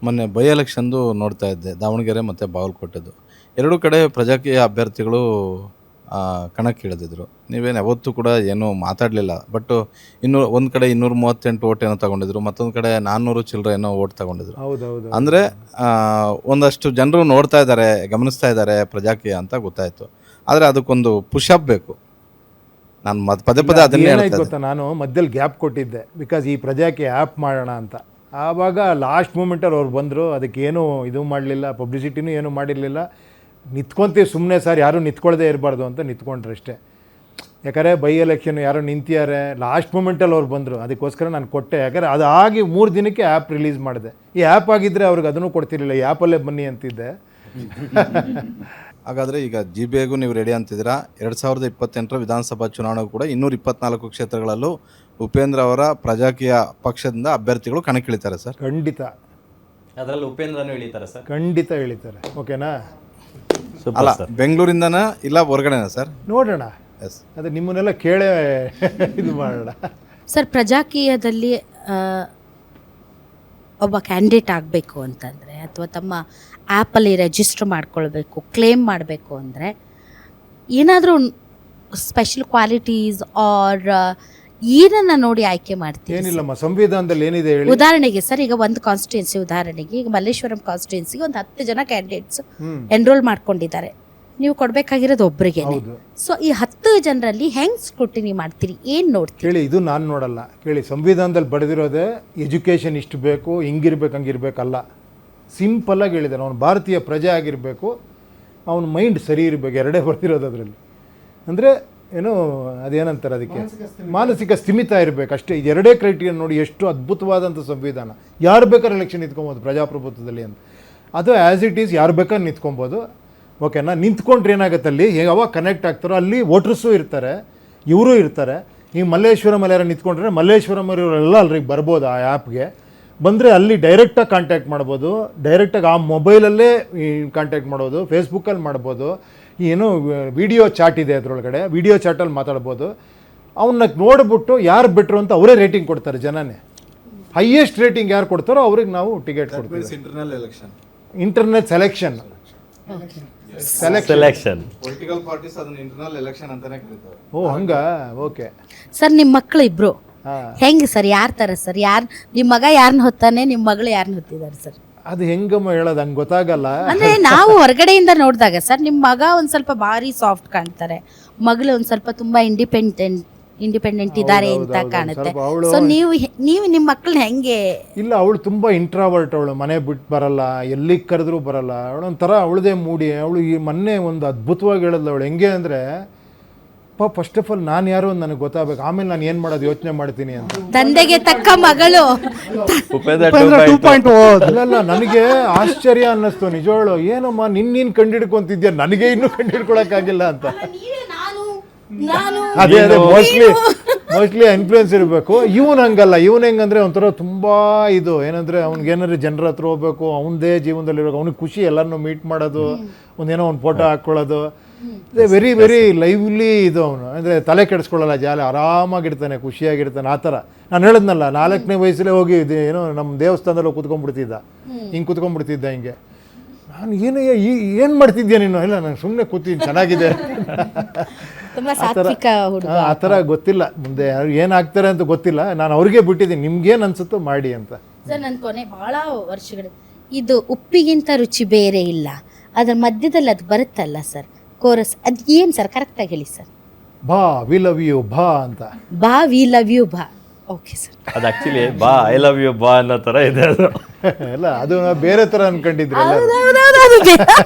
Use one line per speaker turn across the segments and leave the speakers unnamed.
ಮೊನ್ನೆ ಬೈ ಎಲೆಕ್ಷನ್ದು ನೋಡ್ತಾ ಇದ್ದೆ, ದಾವಣಗೆರೆ ಮತ್ತು ಬಾಗಲಕೋಟೆದು. ಎರಡೂ ಕಡೆ ಪ್ರಜಾಕೀಯ ಅಭ್ಯರ್ಥಿಗಳು ಕಣಕ್ಕಿಳಿದಿದ್ರು. ನೀವೇನು ಯಾವತ್ತೂ ಕೂಡ ಏನೂ ಮಾತಾಡಲಿಲ್ಲ. ಬಟ್ ಒಂದು ಕಡೆ 238 ಓಟ್ ಏನೋ ತಗೊಂಡಿದ್ರು, ಮತ್ತೊಂದು ಕಡೆ 400 ಚಿಲ್ಲರೆ ಏನೋ ಓಟ್ ತಗೊಂಡಿದ್ರು.
ಹೌದೌದು.
ಅಂದರೆ ಒಂದಷ್ಟು ಜನರು ನೋಡ್ತಾ ಇದ್ದಾರೆ, ಗಮನಿಸ್ತಾ ಇದ್ದಾರೆ ಪ್ರಜಾಕೀಯ ಅಂತ ಗೊತ್ತಾಯಿತು. ಆದರೆ ಅದಕ್ಕೊಂದು ಪುಷಪ್ ಬೇಕು. ನಾನು ಪದೇ ಪದೇ ಅದನ್ನೇ ಹೇಳ್ತಾ
ಗೊತ್ತಾ, ನಾನು ಮಧ್ಯದಲ್ಲಿ ಗ್ಯಾಪ್ ಕೊಟ್ಟಿದ್ದೆ, ಬಿಕಾಸ್ ಈ ಪ್ರಜಾಕೀಯ ಆ್ಯಪ್ ಮಾಡೋಣ ಅಂತ. ಆವಾಗ ಲಾಸ್ಟ್ ಮೂಮೆಂಟಲ್ಲಿ ಅವ್ರು ಬಂದರು, ಅದಕ್ಕೇನು ಇದು ಮಾಡಲಿಲ್ಲ, ಪಬ್ಲಿಸಿಟಿನೂ ಏನೂ ಮಾಡಿರಲಿಲ್ಲ. ನಿಂತ್ಕೊಂತೀವಿ ಸುಮ್ಮನೆ ಸರ್, ಯಾರೂ ನಿಂತ್ಕೊಳ್ಳದೆ ಇರಬಾರ್ದು ಅಂತ ನಿಂತ್ಕೊಂಡ್ರೆ ಅಷ್ಟೇ. ಯಾಕಂದರೆ ಬೈ ಎಲೆಕ್ಷನ್ ಯಾರೋ ನಿಂತಿದ್ದಾರೆ, ಲಾಸ್ಟ್ ಮೂಮೆಂಟಲ್ಲಿ ಅವ್ರು ಬಂದರು, ಅದಕ್ಕೋಸ್ಕರ ನಾನು ಕೊಟ್ಟೆ. ಯಾಕಂದರೆ ಅದಾಗಿ 3 ದಿನಕ್ಕೆ ಆ್ಯಪ್ ರಿಲೀಸ್ ಮಾಡಿದೆ. ಈ ಆ್ಯಪ್ ಆಗಿದ್ದರೆ ಅವ್ರಿಗೆ ಅದನ್ನು ಕೊಡ್ತಿರಲಿಲ್ಲ, ಈ ಆ್ಯಪಲ್ಲೇ ಬನ್ನಿ ಅಂತಿದ್ದೆ.
ಹಾಗಾದರೆ ಈಗ GBAಗೂ ನೀವು ರೆಡಿ ಅಂತಿದ್ದೀರಾ. 2028 ವಿಧಾನಸಭಾ ಚುನಾವಣೆಗೂ ಕೂಡ 224 ಕ್ಷೇತ್ರಗಳಲ್ಲೂ ಉಪೇಂದ್ರ ಅವರ ಪ್ರಜಾಕೀಯ ಪಕ್ಷದಿಂದ ಅಭ್ಯರ್ಥಿಗಳು ಕಣಕ್ಕಿಳಿತಾರೆ ಸರ್.
ಖಂಡಿತ
ಅದರಲ್ಲಿ ಉಪೇಂದ್ರನೂ ಇಳಿತಾರೆ ಸರ್.
ಖಂಡಿತ ಇಳಿತಾರೆ. ಓಕೆನಾ?
ಅಲ್ಲ, ಬೆಂಗಳೂರಿಂದನ ಇಲ್ಲ ಹೊರಗಡೆನಾ ಸರ್?
ನೋಡೋಣ. ಅದೇ ನಿಮ್ಮನ್ನೆಲ್ಲ ಕೇಳೇ ಇದು ಮಾಡೋಣ
ಸರ್. ಪ್ರಜಾಕೀಯದಲ್ಲಿ ಒಬ್ಬ ಕ್ಯಾಂಡಿಡೇಟ್ ಆಗಬೇಕು ಅಂತಂದರೆ, ಅಥವಾ ತಮ್ಮ ಆ್ಯಪಲ್ಲಿ ರಿಜಿಸ್ಟರ್ ಮಾಡ್ಕೊಳ್ಬೇಕು, ಕ್ಲೇಮ್ ಮಾಡಬೇಕು ಅಂದರೆ ಏನಾದರೂ ಸ್ಪೆಷಲ್ ಕ್ವಾಲಿಟೀಸ್ ಆರ್ ಏನನ್ನ ನೋಡಿ ಆಯ್ಕೆ ಮಾಡ್ತೀವಿ?
ಏನಿಲ್ಲಮ್ಮ, ಸಂವಿಧಾನದಲ್ಲಿ ಏನಿದೆ ಹೇಳಿ.
ಉದಾಹರಣೆಗೆ ಸರ್, ಈಗ ಒಂದು ಕಾನ್ಸ್ಟಿಟ್ಯೂನ್ಸಿ, ಉದಾಹರಣೆಗೆ ಈಗ ಮಲ್ಲೇಶ್ವರಂ ಕಾನ್ಸ್ಟಿಟ್ಯೂನ್ಸಿಗೆ ಒಂದು 10 ಜನ ಕ್ಯಾಂಡಿಡೇಟ್ಸ್ ಎನ್ರೋಲ್ ಮಾಡ್ಕೊಂಡಿದ್ದಾರೆ. ನೀವು ಕೊಡಬೇಕಾಗಿರೋದು ಒಬ್ಬರಿಗೆ. ಸೊ ಈ 10 ಜನರಲ್ಲಿ ಹೆಂಗ್ ಸ್ಕ್ರೂಟಿನಿ ಮಾಡ್ತೀರಿ, ಏನು ನೋಡ್ತೀರಿ?
ಕೇಳಿ, ಇದು ನಾನು ನೋಡಲ್ಲ. ಕೇಳಿ, ಸಂವಿಧಾನದಲ್ಲಿ ಬರೆದಿರೋದೇ ಎಜುಕೇಷನ್ ಇಷ್ಟು ಬೇಕು, ಹಿಂಗಿರ್ಬೇಕು ಹಂಗಿರ್ಬೇಕಲ್ಲ. ಸಿಂಪಲ್ಲಾಗಿ ಹೇಳಿದಾರೆ, ಅವನು ಭಾರತೀಯ ಪ್ರಜೆ ಆಗಿರಬೇಕು, ಅವನ ಮೈಂಡ್ ಸರಿ ಇರಬೇಕು. ಎರಡೇ ಬರ್ತಿರೋದು ಅದರಲ್ಲಿ. ಅಂದರೆ ಏನೋ ಅದೇನಂತಾರೆ ಅದಕ್ಕೆ, ಮಾನಸಿಕ ಸ್ಥಿಮಿತ ಇರಬೇಕು ಅಷ್ಟೇ. ಇದೆರಡೇ ಕ್ರೈಟೀರಿಯಾ ನೋಡಿ, ಎಷ್ಟು ಅದ್ಭುತವಾದಂಥ ಸಂವಿಧಾನ. ಯಾರು ಬೇಕಾದ್ರೆ ಎಲೆಕ್ಷನ್ ನಿಂತ್ಕೊಬೋದು ಪ್ರಜಾಪ್ರಭುತ್ವದಲ್ಲಿ ಅಂತ. ಅದು ಆ್ಯಸ್ ಇಟ್ ಈಸ್ ಯಾರು ಬೇಕಾದ್ರೆ ನಿಂತ್ಕೊಬೋದು. ಓಕೆನಾ? ನಿಂತ್ಕೊಂಡ್ರೆ ಏನಾಗುತ್ತೆ, ಅಲ್ಲಿ ಯಾವಾಗ ಕನೆಕ್ಟ್ ಆಗ್ತಾರೋ ಅಲ್ಲಿ ವೋಟರ್ಸು ಇರ್ತಾರೆ, ಇವರೂ ಇರ್ತಾರೆ. ಈಗ ಮಲ್ಲೇಶ್ವರಂ ಯಾರು ನಿಂತ್ಕೊಂಡ್ರೆ ಮಲ್ಲೇಶ್ವರಂ ಇವರೆಲ್ಲ ಅಲ್ರಿಗೆ ಬರ್ಬೋದು. ಆ ಆ್ಯಪ್ಗೆ ಬಂದರೆ ಅಲ್ಲಿ ಡೈರೆಕ್ಟಾಗಿ ಕಾಂಟ್ಯಾಕ್ಟ್ ಮಾಡ್ಬೋದು, ಡೈರೆಕ್ಟಾಗಿ ಆ ಮೊಬೈಲಲ್ಲೇ ಕಾಂಟ್ಯಾಕ್ಟ್ ಮಾಡ್ಬೋದು, ಫೇಸ್ಬುಕ್ಕಲ್ಲಿ ಮಾಡ್ಬೋದು. ಏನು ವಿಡಿಯೋ ಚಾಟ್ ಇದೆ ಅದರೊಳಗಡೆ, ವಿಡಿಯೋ ಚಾಟಲ್ಲಿ ಮಾತಾಡ್ಬೋದು. ಅವನ್ನ ನೋಡಿಬಿಟ್ಟು ಯಾರು ಬೆಟ್ರು ಅಂತ ಅವರೇ ರೇಟಿಂಗ್ ಕೊಡ್ತಾರೆ. ಜನನೇ ಹೈಯೆಸ್ಟ್ ರೇಟಿಂಗ್ ಯಾರು ಕೊಡ್ತಾರೋ ಅವ್ರಿಗೆ ನಾವು ಟಿಕೆಟ್ ಕೊಡ್ತೀವಿ. ಇಂಟರ್ನಲ್ ಸೆಲೆಕ್ಷನ್
ಪೊಲಿಟಿಕಲ್ ಪಾರ್ಟೀಸ್ ಅದನ್ನ ಇಂಟರ್ನಲ್ ಎಲೆಕ್ಷನ್ ಅಂತಾನೆ ಕರೀತಾರೆ.
ಓ ಹಂಗ? ಓಕೆ
ಸರ್, ನಿಮ್ಮ ಮಕ್ಕಳು ಇಬ್ರು ಹೆಂಗೆ ಸರ್? ಯಾರು ತರ ಸರ್? ಯಾರು ನಿಮ್ಮ ಮಗ ಯಾರನ್ನ ಹೊತ್ತಾನೆ, ನಿಮ್ಮ ಮಗಳು ಯಾರನ್ನ ಹೊತ್ತಿದ್ದಾರೆ ಸರ್?
ಅದು ಹೆಂಗಮ್ಮ ಹೇಳೋದು, ಹಂಗೆ ಗೊತ್ತಾಗಲ್ಲ.
ಅಂದ್ರೆ ನಾವು ಹೊರಗಡೆಯಿಂದ ನೋಡಿದಾಗ ಸರ್, ನಿಮ್ಮ ಮಗ ಒಂದ್ ಸ್ವಲ್ಪ ಭಾರಿ ಸಾಫ್ಟ್ ಕಾಣ್ತಾರೆ, ಮಗಳು ಒಂದ್ ಸ್ವಲ್ಪ ತುಂಬಾ ಇಂಡಿಪೆಂಡೆಂಟ್ ಇದ್ದಾರೆ ಅಂತ ಕಾಣುತ್ತೆ. ಸೊ ನೀವು ನಿಮ್ಮ ಮಕ್ಕಳನ್ನ ಹೆಂಗೆ? ಇಲ್ಲ,
ಅವಳು ತುಂಬ ಇಂಟ್ರಾವರ್ಟ್. ಅವಳು ಮನೆ ಬಿಟ್ಟು ಬರಲ್ಲ, ಎಲ್ಲಿಗೆ ಕರೆದ್ರೂ ಬರಲ್ಲ. ಅವಳೊಂಥರ ಅವಳದೇ ಮೂಡಿ. ಅವಳು ಈ ಮೊನ್ನೆ ಒಂದು ಅದ್ಭುತವಾಗಿ ಹೇಳಿದ್ಲು. ಅವಳು ಹೆಂಗೆ ಅಂದರೆ, ಫಸ್ಟ್ ಆಫ್ ಆಲ್ ನಾನು ಯಾರು ಅಂತ ನನಗೆ ಗೊತ್ತಾಗಬೇಕು, ಆಮೇಲೆ ನಾನು ಏನು ಮಾಡೋದು ಯೋಚನೆ ಮಾಡ್ತೀನಿ ಅಂತ.
ತಂದೆಗೆ ತಕ್ಕ ಮಗಳು.
ಅಲ್ಲ, ನನಗೆ ಆಶ್ಚರ್ಯ ಅನ್ನಿಸ್ತು ನಿಜವಾಳು. ಏನಮ್ಮ ನೀನು ಕಂಡಿಡ್ಕೊಂತಿದ್ಯಾ, ನನಗೆ ಇನ್ನೂ ಕಂಡಿಡ್ಕೊಳಕ್ಕಾಗಿಲ್ಲ ಅಂತ. ಅದೇ ಮೋಸ್ಟ್ಲಿ ಇನ್ಫ್ಲೂಯೆನ್ಸ್ ಇರಬೇಕು. ಇವನು ಹಂಗಲ್ಲ. ಇವನು ಹೆಂಗಂದ್ರೆ ಒಂಥರ ತುಂಬ ಇದು ಏನಂದರೆ, ಅವ್ನಿಗೇನಾದ್ರು ಜನರ ಹತ್ರ ಹೋಗ್ಬೇಕು, ಅವನದೇ ಜೀವನದಲ್ಲಿರೋದು, ಅವ್ನಿಗೆ ಖುಷಿ, ಎಲ್ಲರನ್ನೂ ಮೀಟ್ ಮಾಡೋದು, ಒಂದೇನೋ ಒಂದು ಫೋಟೋ ಹಾಕ್ಕೊಳ್ಳೋದು. ವೆರಿ ವೆರಿ ಲೈವ್ಲಿ ಇದು. ಅವನು ಅಂದರೆ ತಲೆ ಕೆಡಿಸ್ಕೊಳ್ಳಲ್ಲ, ಜಾಲಿ ಆರಾಮಾಗಿರ್ತಾನೆ, ಖುಷಿಯಾಗಿರ್ತಾನೆ. ಆ ಥರ ನಾನು ಹೇಳಿದ್ನಲ್ಲ, 4ನೇ ವಯಸ್ಸಲ್ಲೇ ಹೋಗಿ ಇದು ಏನೋ ನಮ್ಮ ದೇವಸ್ಥಾನದಲ್ಲಿ ಹೋಗಿ ಕುತ್ಕೊಂಡ್ಬಿಡ್ತಿದ್ದ, ಹಿಂಗೆ ಕುತ್ಕೊಂಡ್ಬಿಡ್ತಿದ್ದ ಹಿಂಗೆ. ನಾನು ಏನು ಮಾಡ್ತಿದ್ಯಾ ನೀನು? ಇಲ್ಲ, ನಾನು ಸುಮ್ಮನೆ ಕೂತೀನಿ, ಚೆನ್ನಾಗಿದೆ. ಆ ಥರ ಗೊತ್ತಿಲ್ಲ, ಮುಂದೆ ಏನಾಗ್ತಾರೆ ಅಂತ ಗೊತ್ತಿಲ್ಲ. ನಾನು ಅವ್ರಿಗೆ ಬಿಟ್ಟಿದ್ದೀನಿ, ನಿಮ್ಗೇನು ಅನ್ಸುತ್ತೋ ಮಾಡಿ ಅಂತ.
ಸರ್, ನನ್ನ ಕೊನೆ ಭಾಳ ವರ್ಷಗಳು ಇದು ಉಪ್ಪಿಗಿಂತ ರುಚಿ ಬೇರೆ ಇಲ್ಲ, ಅದರ ಮಧ್ಯದಲ್ಲಿ ಅದು ಬರುತ್ತಲ್ಲ ಸರ್, ಕೋರಸ್, ಅದು ಏನು ಸರ್? ಕರೆಕ್ಟಾಗಿ ಹೇಳಿ ಸರ್.
ಬಾ ವಿ ಲವ್ ಯು ಬಾ ಅಂತ.
ಬಾ ವಿ ಲವ್ ಯು ಬಾ. Okay sir.
ಅದು ಆ್ಯಕ್ಚುಲಿ ಬಾ ಐ ಲವ್ ಯು ಬಾ ಅನ್ನೋ ಥರ ಇದೆ ಅದು.
ಅಲ್ಲ, ಅದು ಬೇರೆ ಥರ ಅನ್ಕೊಂಡಿದ್ರೆ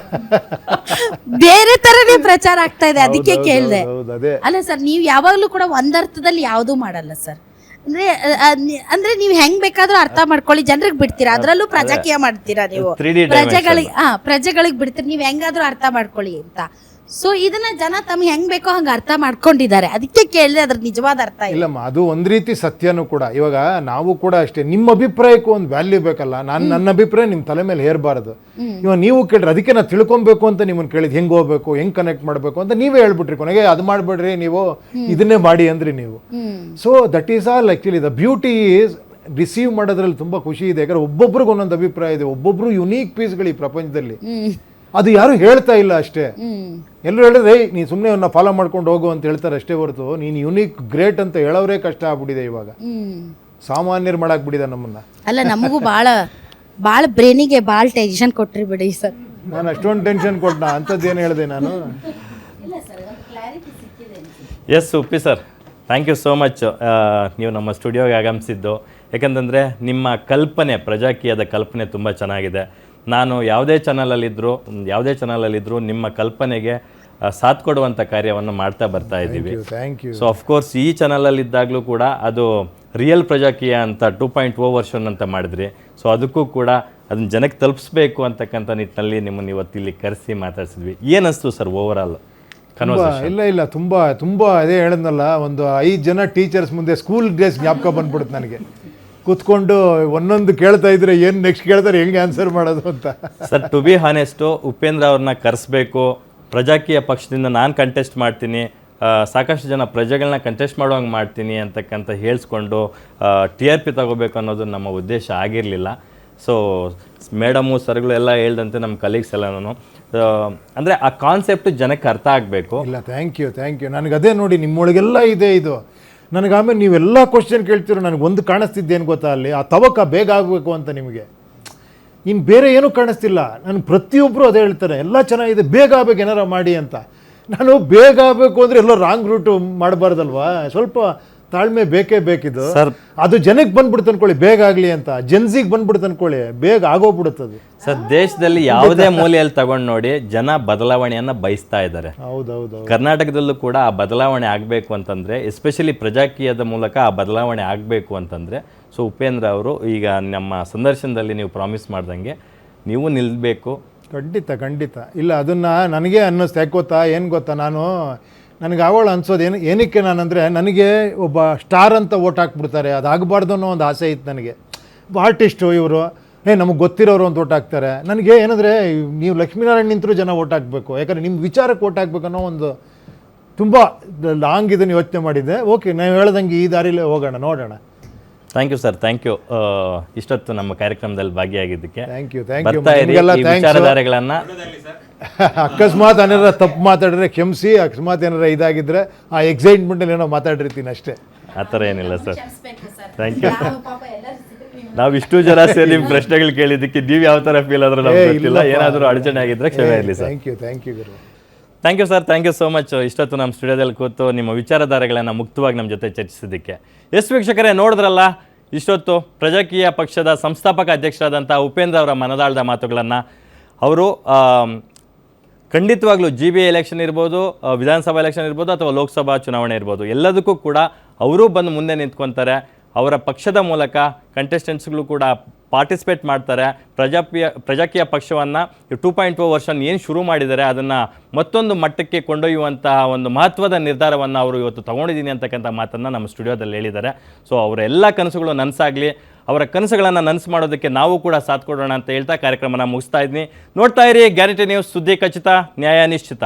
ಬೇರೆ ಥರನೇ ಪ್ರಚಾರ ಆಗ್ತಾ ಇದೆ, ಅದಕ್ಕೆ ಕೇಳಿದೆ. ಅಲ್ಲ ಸರ್, ನೀವು ಯಾವಾಗಲೂ ಕೂಡ ಒಂದರ್ಥದಲ್ಲಿ ಯಾವುದೂ ಮಾಡಲ್ಲ ಸರ್. ಅಂದ್ರೆ ನೀವು ಹೆಂಗ್ ಬೇಕಾದ್ರೂ ಅರ್ಥ ಮಾಡ್ಕೊಳ್ಳಿ, ಜನರಿಗೆ ಬಿಡ್ತೀರಾ, ಅದರಲ್ಲೂ ಪ್ರಜಾಕೀಯ ಮಾಡ್ತೀರಾ ನೀವು, ಪ್ರಜೆಗಳಿಗೆ ಬಿಡ್ತೀರಿ, ನೀವು ಹೆಂಗಾದ್ರೂ ಅರ್ಥ ಮಾಡ್ಕೊಳ್ಳಿ ಅಂತ. ಸೊ ಇದನ್ನ ಜನ ತಮ್ಗೆ ಹೆಂಗ್ ಬೇಕೋ ಹಂಗೆ ಅರ್ಥ ಮಾಡ್ಕೊಂಡಿದ್ದಾರೆ, ಅದಕ್ಕೆ ಕೇಳಿದ್ರೆ ಅದ್ರ ನಿಜವಾದ ಅರ್ಥ
ಇಲ್ಲಮ್ಮ. ಅದು ಒಂದ್ ರೀತಿ ಸತ್ಯನೂ ಕೂಡ. ಇವಾಗ ನಾವು ಕೂಡ ಅಷ್ಟೇ, ನಿಮ್ಮ ಅಭಿಪ್ರಾಯಕ್ಕೂ ಒಂದು ವ್ಯಾಲ್ಯೂ ಬೇಕಲ್ಲ. ನನ್ನ ಅಭಿಪ್ರಾಯ ನಿಮ್ಮ ತಲೆ ಮೇಲೆ ಹೇರಬಾರದು. ಇವಾಗ ನೀವು ಕೇಳ್ರಿ, ಅದಕ್ಕೆ ನಾನು ತಿಳ್ಕೊಬೇಕು ಅಂತ ನಿಮ್ಮನ್ನು ಕೇಳಿದ್, ಹೆಂಗ್ ಹೋಗ್ಬೇಕು, ಹೆಂಗ್ ಕನೆಕ್ಟ್ ಮಾಡಬೇಕು ಅಂತ ನೀವೇ ಹೇಳ್ಬಿಟ್ರಿ. ಕೊನೆಗೆ ಅದು ಮಾಡ್ಬೇಡ್ರಿ, ನೀವು ಇದನ್ನೇ ಮಾಡಿ ಅಂದ್ರಿ ನೀವು. So that is all actually the beauty is receive ಮಾಡೋದ್ರಲ್ಲಿ ತುಂಬ ಖುಷಿ ಇದೆ. ಯಾಕಂದ್ರೆ ಒಬ್ಬೊಬ್ರಿಗೆ ಒಂದೊಂದು ಅಭಿಪ್ರಾಯ ಇದೆ, ಒಬ್ಬೊಬ್ರು ಯುನೀಕ್ ಪೀಸ್ಗಳು ಈ ಪ್ರಪಂಚದಲ್ಲಿ. ಅದು ಯಾರು ಹೇಳ್ತಾ ಇಲ್ಲ ಅಷ್ಟೇ. ಎಲ್ಲರೂ ಹೇಳಿದ್ರೆ ನೀನು ಸುಮ್ಮನೆ ಅವನ್ನ ಫಾಲೋ ಮಾಡ್ಕೊಂಡು ಹೋಗು ಅಂತ ಹೇಳ್ತಾರೆ ಅಷ್ಟೇ ಹೊರತು ನೀನು ಯುನೀಕ್ ಗ್ರೇಟ್ ಅಂತ ಹೇಳೋರೇ ಕಷ್ಟ ಆಗ್ಬಿಟ್ಟಿದೆ ಇವಾಗ. ಸಾಮಾನ್ಯರು ಮಾಡಾಕ್ಬಿಟ್ಟಿದೆ ನಮ್ಮನ್ನ.
ಅಲ್ಲ ನಮಗೂ ಭಾಳ ಬ್ರೇನಿಗೆ ಭಾಳ ಟೆನ್ಷನ್ ಕೊಟ್ರಿ ಬಿಡಿ ಸರ್.
ನಾನು ಅಷ್ಟೊಂದು ಟೆನ್ಷನ್ ಕೊಟ್ಟ ಅಂಥದ್ದೇನು ಹೇಳಿದೆ ನಾನು?
Yes Uppi sir, thank you so much ನೀವು ನಮ್ಮ ಸ್ಟುಡಿಯೋಗೆ ಆಗಮಿಸಿದ್ದು. ಯಾಕಂತಂದರೆ ನಿಮ್ಮ ಕಲ್ಪನೆ, ಪ್ರಜಾಕೀಯದ ಕಲ್ಪನೆ ತುಂಬ ಚೆನ್ನಾಗಿದೆ. ನಾನು ಯಾವುದೇ ಚಾನಲಲ್ಲಿದ್ದರೂ ನಿಮ್ಮ ಕಲ್ಪನೆಗೆ ಸಾಥ್ ಕೊಡುವಂಥ ಕಾರ್ಯವನ್ನು ಮಾಡ್ತಾ ಬರ್ತಾ ಇದ್ದೀವಿ.
Thank you.
ಸೊ ಅಫ್ಕೋರ್ಸ್ ಈ ಚಾನಲಲ್ಲಿದ್ದಾಗಲೂ ಕೂಡ ಅದು ರಿಯಲ್ ಪ್ರಜಾಕೀಯ ಅಂತ 2.0 ವರ್ಷನ್ ಅಂತ ಮಾಡಿದ್ರಿ. ಸೊ ಅದಕ್ಕೂ ಕೂಡ ಅದನ್ನ ಜನಕ್ಕೆ ತಲುಪಿಸ್ಬೇಕು ಅಂತಕ್ಕಂಥ ನಿಟ್ಟಿನಲ್ಲಿ ನಿಮ್ಮನ್ನು ಇವತ್ತು ಇಲ್ಲಿ ಕರೆಸಿ ಮಾತಾಡ್ಸಿದ್ವಿ. ಏನಿಸ್ತು ಸರ್ ಓವರಾಲ್ ಕನ್ವರ್ಸೇಷನ್?
ಇಲ್ಲ ತುಂಬ ಅದೇ ಹೇಳಿದ್ನಲ್ಲ, ಒಂದು 5 ಜನ ಟೀಚರ್ಸ್ ಮುಂದೆ ಸ್ಕೂಲ್ ಡೇಸ್ ಜ್ಞಾಪಕ ಬಂದ್ಬಿಡುತ್ತೆ ನನಗೆ. ಕೂತ್ಕೊಂಡು ಒಂದೊಂದು ಕೇಳ್ತಾ ಇದ್ರೆ ಏನು ನೆಕ್ಸ್ಟ್ ಕೇಳ್ತಾರೆ, ಹೆಂಗೆ ಆನ್ಸರ್ ಮಾಡೋದು ಅಂತ.
Sir to B honest, Upendra ಅವ್ರನ್ನ ಕರೆಸ್ಬೇಕು, ಪ್ರಜಾಕೀಯ ಪಕ್ಷದಿಂದ ನಾನು ಕಂಟೆಸ್ಟ್ ಮಾಡ್ತೀನಿ, ಸಾಕಷ್ಟು ಜನ ಪ್ರಜೆಗಳನ್ನ ಕಂಟೆಸ್ಟ್ ಮಾಡುವಂಗೆ ಮಾಡ್ತೀನಿ ಅಂತಕ್ಕಂಥ ಹೇಳಿಸ್ಕೊಂಡು TRP ತಗೋಬೇಕು ಅನ್ನೋದು ನಮ್ಮ ಉದ್ದೇಶ ಆಗಿರಲಿಲ್ಲ. ಸೊ ಮೇಡಮು ಸರ್ಗಳು ಎಲ್ಲ ಹೇಳ್ದಂತೆ ನಮ್ಮ ಕಲೀಗ್ಸ್ ಎಲ್ಲನೂ ಅಂದರೆ ಆ ಕಾನ್ಸೆಪ್ಟ್ ಜನಕ್ಕೆ ಅರ್ಥ ಆಗಬೇಕು.
ಇಲ್ಲ ಥ್ಯಾಂಕ್ ಯು. ನನಗೆ ಅದೇ ನೋಡಿ, ನಿಮ್ಮೊಳಗೆಲ್ಲ ಇದೆ ಇದು. ನನಗೆ ಆಮೇಲೆ ನೀವೆಲ್ಲ ಕ್ವಶನ್ ಕೇಳ್ತಿರೋ, ನನಗೆ ಒಂದು ಕಾಣಿಸ್ತಿದ್ದೇನು ಗೊತ್ತಾ, ಅಲ್ಲಿ ಆ ತವಕ ಬೇಗ ಆಗಬೇಕು ಅಂತ ನಿಮಗೆ. ಇನ್ನು ಬೇರೆ ಏನೂ ಕಾಣಿಸ್ತಿಲ್ಲ. ನನಗೆ ಪ್ರತಿಯೊಬ್ಬರು ಅದೇ ಹೇಳ್ತಾರೆ, ಎಲ್ಲ ಚೆನ್ನಾಗಿದೆ, ಬೇಗ ಆಗಬೇಕು ಏನಾರ ಮಾಡಿ ಅಂತ. ನಾನು ಬೇಗ ಆಗಬೇಕು ಅಂದರೆ ಎಲ್ಲೋ ರಾಂಗ್ ರೂಟು ಮಾಡಬಾರ್ದಲ್ವಾ? ಸ್ವಲ್ಪ ತಾಳ್ಮೆ ಬೇಕೇ ಬೇಕಿದ್ದು.
ಸರ್
ಅದು ಜನಕ್ಕೆ ಬಂದ್ಬಿಡ್ತು ಅನ್ಕೊಳ್ಳಿ ಬೇಗ ಆಗಲಿ ಅಂತ, ಜನ್ಸಿಗೆ ಬಂದ್ಬಿಡ್ತು ಅನ್ಕೊಳ್ಳಿ ಬೇಗ ಆಗೋಗ್ಬಿಡುತ್ತದೆ.
ಸರ್ ದೇಶದಲ್ಲಿ ಯಾವುದೇ ಮೂಲೆಯಲ್ಲಿ ತಗೊಂಡು ನೋಡಿ ಜನ ಬದಲಾವಣೆಯನ್ನು ಬಯಸ್ತಾ ಇದ್ದಾರೆ.
ಹೌದೌದು.
ಕರ್ನಾಟಕದಲ್ಲೂ ಕೂಡ ಆ ಬದಲಾವಣೆ ಆಗಬೇಕು ಅಂತಂದರೆ, ಎಸ್ಪೆಷಲಿ ಪ್ರಜಾಕೀಯದ ಮೂಲಕ ಆ ಬದಲಾವಣೆ ಆಗಬೇಕು ಅಂತಂದರೆ, ಸೊ ಉಪೇಂದ್ರ ಅವರು ಈಗ ನಮ್ಮ ಸಂದರ್ಶನದಲ್ಲಿ ನೀವು ಪ್ರಾಮಿಸ್ ಮಾಡ್ದಂಗೆ ನೀವು ನಿಲ್ಲಬೇಕು.
ಖಂಡಿತ. ಇಲ್ಲ ಅದನ್ನು ನನಗೆ ಅನ್ನಿಸ್ತು. ಯಾಕೆ ಗೊತ್ತಾ, ಏನು ಗೊತ್ತಾ, ನನಗೆ ಆವಳು ಅನ್ಸೋದು ಏನಕ್ಕೆ ನಾನಂದರೆ, ನನಗೆ ಒಬ್ಬ ಸ್ಟಾರ್ ಅಂತ ಓಟ್ ಹಾಕ್ಬಿಡ್ತಾರೆ, ಅದಾಗಬಾರ್ದು ಅನ್ನೋ ಒಂದು ಆಸೆ ಇತ್ತು ನನಗೆ. ಆರ್ಟಿಸ್ಟು ಇವರು ನಮಗೆ ಗೊತ್ತಿರೋರು ಅಂತ ಓಟ್ ಹಾಕ್ತಾರೆ. ನನಗೆ ಏನಂದರೆ, ನೀವು ಲಕ್ಷ್ಮೀನಾರಾಯಣ್ ನಿಂತರೂ ಜನ ಓಟ್ ಹಾಕಬೇಕು, ಯಾಕಂದರೆ ನಿಮ್ಮ ವಿಚಾರಕ್ಕೆ ಓಟ್ ಹಾಕ್ಬೇಕು ಅನ್ನೋ ಒಂದು ತುಂಬ ಲಾಂಗ್ ಇದನ್ನು ಯೋಚನೆ ಮಾಡಿದ್ದೆ. ಓಕೆ, ನಾವು ಹೇಳ್ದಂಗೆ ಈ ದಾರಿಲೇ ಹೋಗೋಣ, ನೋಡೋಣ.
Thank you sir, thank you ಇಷ್ಟೊತ್ತು ನಮ್ಮ ಕಾರ್ಯಕ್ರಮದಲ್ಲಿ ಭಾಗಿಯಾಗಿದ್ದಕ್ಕೆ.
Thank you.
ಬರ್ತಾ ಇರಿ, ಈ ವಿಚಾರಧಾರೆಗಳನ್ನು
ಅಕಸ್ಮಾತ್ ಏನಾರ ತಪ್ಪು ಮಾತಾಡಿದ್ರೆ ಕ್ಷಮಿಸಿ, ಅಕಸ್ಮಾತ್ ಏನಾರ ಇದಾಗಿದ್ರೆ ಆ ಎಕ್ಸೈಟ್ಮೆಂಟಲ್ಲಿ ಏನೋ ಮಾತಾಡಿರ್ತೀನಿ ಅಷ್ಟೇ.
ಆ ಥರ ಏನಿಲ್ಲ ಸರ್. Thank you. ನಾವು ಇಷ್ಟು ಜನ ಸೇರಿ ನಿಮ್ಮ ಪ್ರಶ್ನೆಗಳು ಕೇಳಿದ್ದಕ್ಕೆ ನೀವು ಯಾವ ಥರ ಫೀಲ್ ಆದ್ರೆ ನಮ್ಗೆ ಗೊತ್ತಿಲ್ಲ. ಏನಾದರೂ ಅಡಚಣೆ ಆಗಿದ್ರೆ ಕ್ಷಮೆ ಇರಲಿ ಸರ್.
ಥ್ಯಾಂಕ್ ಯು ಗುರು.
Thank you sir, thank you so much. ಇಷ್ಟೊತ್ತು ನಮ್ಮ ಸ್ಟುಡಿಯೋದಲ್ಲಿ ಕೂತು ನಿಮ್ಮ ವಿಚಾರಧಾರೆಗಳನ್ನು ಮುಕ್ತವಾಗಿ ನಮ್ಮ ಜೊತೆ ಚರ್ಚಿಸಿದ್ದಕ್ಕೆ. ವೀಕ್ಷಕರೇ, ನೋಡಿದ್ರಲ್ಲ ಇಷ್ಟೊತ್ತು ಪ್ರಜಾಕೀಯ ಪಕ್ಷದ ಸಂಸ್ಥಾಪಕ ಅಧ್ಯಕ್ಷರಾದಂಥ ಉಪೇಂದ್ರ ಅವರ ಮನದಾಳದ ಮಾತುಗಳನ್ನು. ಅವರು ಖಂಡಿತವಾಗ್ಲೂ GB ಎಲೆಕ್ಷನ್ ಇರ್ಬೋದು, ವಿಧಾನಸಭಾ ಎಲೆಕ್ಷನ್ ಇರ್ಬೋದು, ಅಥವಾ ಲೋಕಸಭಾ ಚುನಾವಣೆ ಇರ್ಬೋದು, ಎಲ್ಲದಕ್ಕೂ ಕೂಡ ಅವರೂ ಬಂದು ಮುಂದೆ ನಿಂತ್ಕೊತಾರೆ. ಅವರ ಪಕ್ಷದ ಮೂಲಕ ಕಂಟೆಸ್ಟೆಂಟ್ಸ್ಗಳು ಕೂಡ ಪಾರ್ಟಿಸಿಪೇಟ್ ಮಾಡ್ತಾರೆ. ಪ್ರಜಾಕೀಯ ಪಕ್ಷವನ್ನು 2.0 ವರ್ಷನ್ ಏನು ಶುರು ಮಾಡಿದ್ದಾರೆ ಅದನ್ನು ಮತ್ತೊಂದು ಮಟ್ಟಕ್ಕೆ ಕೊಂಡೊಯ್ಯುವಂತಹ ಒಂದು ಮಹತ್ವದ ನಿರ್ಧಾರವನ್ನು ಅವರು ಇವತ್ತು ತೊಗೊಂಡಿದ್ದೀನಿ ಅಂತಕ್ಕಂಥ ಮಾತನ್ನು ನಮ್ಮ ಸ್ಟುಡಿಯೋದಲ್ಲಿ ಹೇಳಿದ್ದಾರೆ. ಸೊ ಅವರ ಎಲ್ಲ ಕನಸುಗಳು ನನಸಾಗಲಿ, ಅವರ ಕನಸುಗಳನ್ನು ನನಸು ಮಾಡೋದಕ್ಕೆ ನಾವು ಕೂಡ ಸಾಥ್ ಕೊಡೋಣ ಅಂತ ಹೇಳ್ತಾ ಕಾರ್ಯಕ್ರಮನ ಮುಗಿಸ್ತಾ ಇದ್ದೀನಿ. ನೋಡ್ತಾ ಇರಿ ಗ್ಯಾರಂಟಿ ನ್ಯೂಸ್, ಸುದ್ದಿ ಖಚಿತ, ನ್ಯಾಯ ನಿಶ್ಚಿತ.